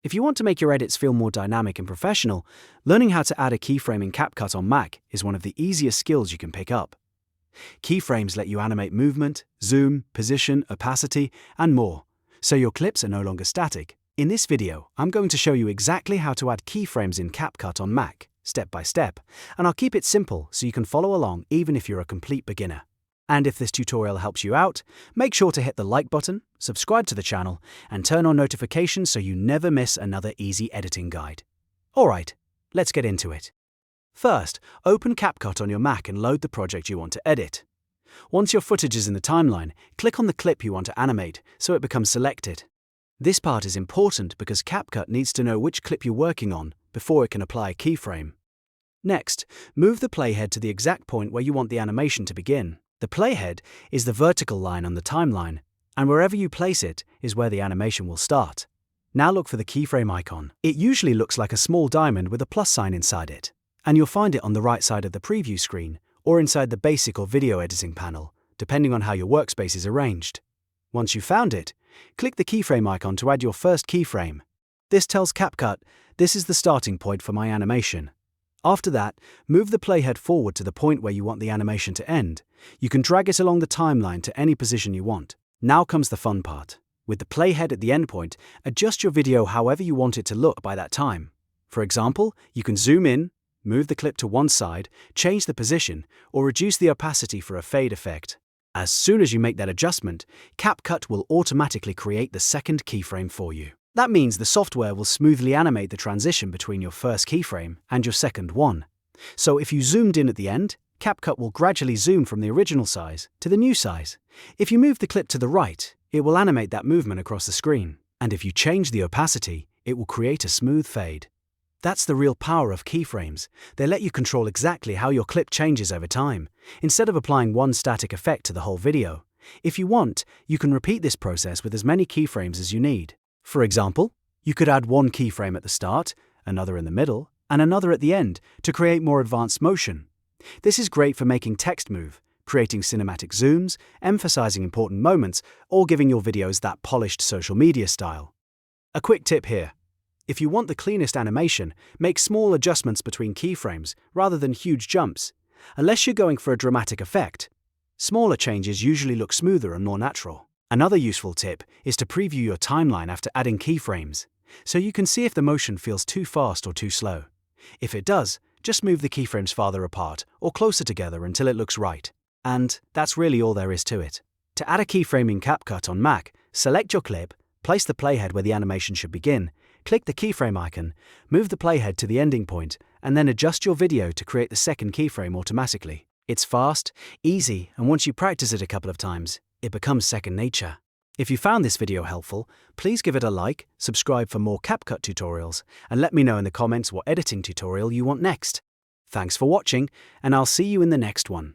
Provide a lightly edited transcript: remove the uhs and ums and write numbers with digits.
If you want to make your edits feel more dynamic and professional, learning how to add a keyframe in CapCut on Mac is one of the easiest skills you can pick up. Keyframes let you animate movement, zoom, position, opacity, and more, so your clips are no longer static. In this video, I'm going to show you exactly how to add keyframes in CapCut on Mac, step by step, and I'll keep it simple so you can follow along even if you're a complete beginner. And if this tutorial helps you out, make sure to hit the like button, subscribe to the channel, and turn on notifications so you never miss another easy editing guide. Alright, let's get into it. First, open CapCut on your Mac and load the project you want to edit. Once your footage is in the timeline, click on the clip you want to animate so it becomes selected. This part is important because CapCut needs to know which clip you're working on before it can apply a keyframe. Next, move the playhead to the exact point where you want the animation to begin. The playhead is the vertical line on the timeline, and wherever you place it is where the animation will start. Now look for the keyframe icon. It usually looks like a small diamond with a plus sign inside it, and you'll find it on the right side of the preview screen or inside the basic or video editing panel, depending on how your workspace is arranged. Once you've found it, click the keyframe icon to add your first keyframe. This tells CapCut, this is the starting point for my animation. After that, move the playhead forward to the point where you want the animation to end. You can drag it along the timeline to any position you want. Now comes the fun part. With the playhead at the endpoint, adjust your video however you want it to look by that time. For example, you can zoom in, move the clip to one side, change the position, or reduce the opacity for a fade effect. As soon as you make that adjustment, CapCut will automatically create the second keyframe for you. That means the software will smoothly animate the transition between your first keyframe and your second one. So if you zoomed in at the end, CapCut will gradually zoom from the original size to the new size. If you move the clip to the right, it will animate that movement across the screen. And if you change the opacity, it will create a smooth fade. That's the real power of keyframes. They let you control exactly how your clip changes over time, instead of applying one static effect to the whole video. If you want, you can repeat this process with as many keyframes as you need. For example, you could add one keyframe at the start, another in the middle, and another at the end to create more advanced motion. This is great for making text move, creating cinematic zooms, emphasizing important moments, or giving your videos that polished social media style. A quick tip here. If you want the cleanest animation, make small adjustments between keyframes rather than huge jumps. Unless you're going for a dramatic effect, smaller changes usually look smoother and more natural. Another useful tip is to preview your timeline after adding keyframes, so you can see if the motion feels too fast or too slow. If it does, just move the keyframes farther apart or closer together until it looks right. And that's really all there is to it. To add a keyframe in CapCut on Mac, select your clip, place the playhead where the animation should begin, click the keyframe icon, move the playhead to the ending point, and then adjust your video to create the second keyframe automatically. It's fast, easy, and once you practice it a couple of times, it becomes second nature. If you found this video helpful, please give it a like, subscribe for more CapCut tutorials, and let me know in the comments what editing tutorial you want next. Thanks for watching, and I'll see you in the next one.